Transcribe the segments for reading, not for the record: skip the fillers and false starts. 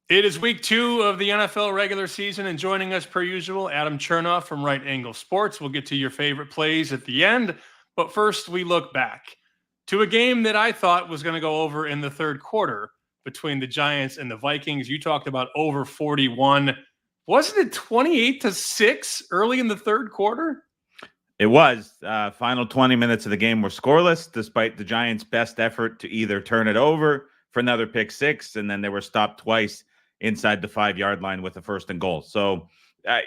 It is week 2 of the NFL regular season, and joining us per usual, Adam Chernoff from Right Angle Sports. We'll get to your favorite plays at the end, but first we look back to a game that I thought was going to go over in the third quarter between the Giants and the Vikings. You talked about over 41. Wasn't it 28-6 early in the third quarter? It was. Final 20 minutes of the game were scoreless, despite the Giants' best effort to either turn it over for another pick six, and then they were stopped twice inside the 5-yard line with a first and goal. So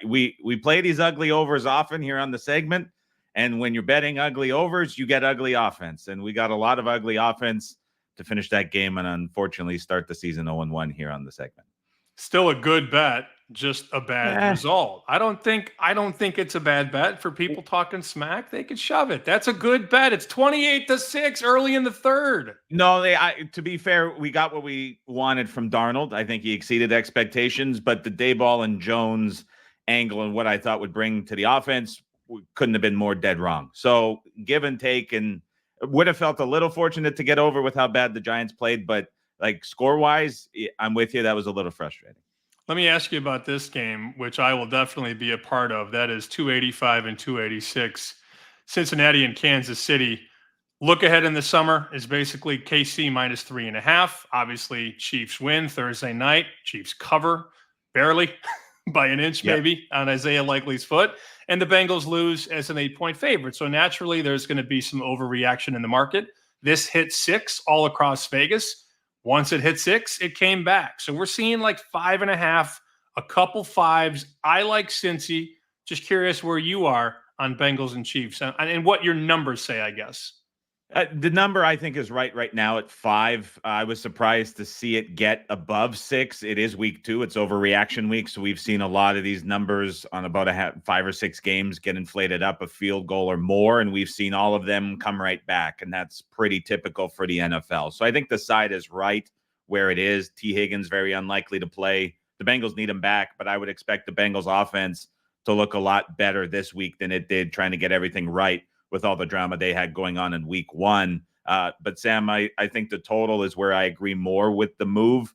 we play these ugly overs often here on the segment, and when you're betting ugly overs, you get ugly offense, and we got a lot of ugly offense to finish that game, and unfortunately start the season 0-1 here on the segment. Still a good bet, just a bad result. I don't think it's a bad bet for people talking smack. They could shove it. That's a good bet. It's 28-6 early in the third. No, to be fair, we got what we wanted from Darnold. I think he exceeded expectations, but the Dayball and Jones angle and what I thought would bring to the offense couldn't have been more dead wrong. So give and take, and would have felt a little fortunate to get over with how bad the Giants played, but like score-wise, I'm with you. That was a little frustrating. Let me ask you about this game, which I will definitely be a part of. That is 285 and 286. Cincinnati and Kansas City. Look ahead in the summer is basically KC minus 3.5. Obviously, Chiefs win Thursday night. Chiefs cover barely by an inch, maybe, on Isaiah Likely's foot. And the Bengals lose as an 8-point favorite. So naturally, there's going to be some overreaction in the market. This hit 6 all across Vegas. Once it hit 6, it came back. So we're seeing like 5.5, a couple 5s. I like Cincy. Just curious where you are on Bengals and Chiefs and what your numbers say, I guess. The number I think is right now at 5. I was surprised to see it get above 6. It is week 2. It's overreaction week. So we've seen a lot of these numbers on about 5 or 6 games get inflated up a field goal or more. And we've seen all of them come right back. And that's pretty typical for the NFL. So I think the side is right where it is. T. Higgins, very unlikely to play. The Bengals need him back, but I would expect the Bengals offense to look a lot better this week than it did trying to get everything right with all the drama they had going on in week 1. But Sam, I think the total is where I agree more with the move.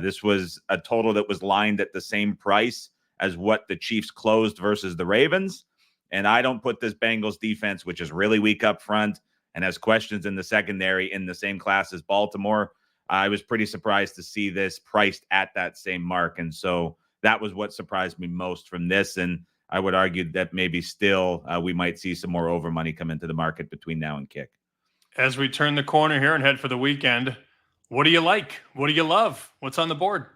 This was a total that was lined at the same price as what the Chiefs closed versus the Ravens. And I don't put this Bengals defense, which is really weak up front and has questions in the secondary, in the same class as Baltimore. I was pretty surprised to see this priced at that same mark. And so that was what surprised me most from this. And I would argue that maybe still we might see some more over money come into the market between now and kick. As we turn the corner here and head for the weekend, what do you like? What do you love? What's on the board?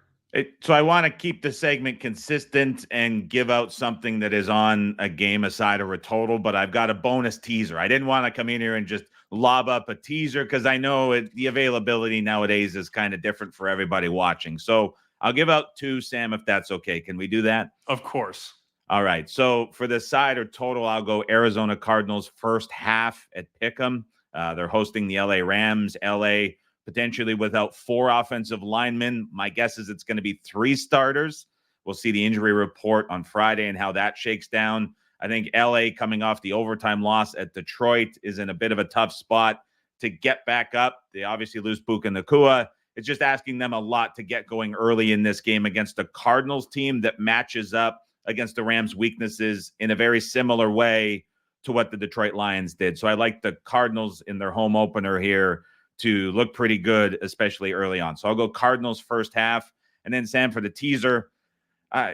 So I want to keep the segment consistent and give out something that is on a game aside or a total, but I've got a bonus teaser. I didn't want to come in here and just lob up a teaser because I know the availability nowadays is kind of different for everybody watching. So I'll give out 2, Sam, if that's okay. Can we do that? Of course. All right. So for the side or total, I'll go Arizona Cardinals first half at Pick'em. They're hosting the LA Rams. LA potentially without 4 offensive linemen. My guess is it's going to be 3 starters. We'll see the injury report on Friday and how that shakes down. I think LA, coming off the overtime loss at Detroit, is in a bit of a tough spot to get back up. They obviously lose Puka Nacua. It's just asking them a lot to get going early in this game against a Cardinals team that matches up against the Rams' weaknesses in a very similar way to what the Detroit Lions did. So I like the Cardinals in their home opener here to look pretty good, especially early on. So I'll go Cardinals first half. And then, Sam, for the teaser,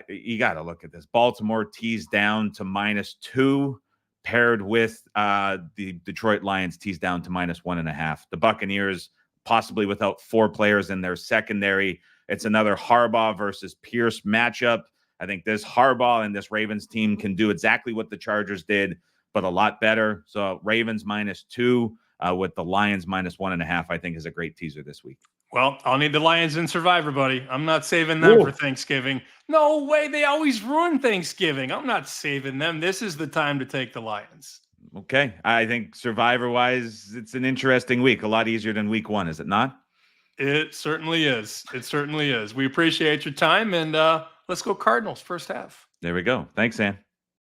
you got to look at this. Baltimore teased down to -2, paired with the Detroit Lions teased down to -1.5. The Buccaneers, possibly without 4 players in their secondary. It's another Harbaugh versus Pierce matchup. I think this Harbaugh and this Ravens team can do exactly what the Chargers did, but a lot better. So Ravens -2 with the Lions -1.5, I think is a great teaser this week. Well, I'll need the Lions in Survivor, buddy. I'm not saving them for Thanksgiving. No way. They always ruin Thanksgiving. I'm not saving them. This is the time to take the Lions. Okay. I think Survivor-wise, it's an interesting week. A lot easier than week 1, is it not? It certainly is. It certainly is. We appreciate your time, and let's go Cardinals first half. There we go. Thanks, Sam.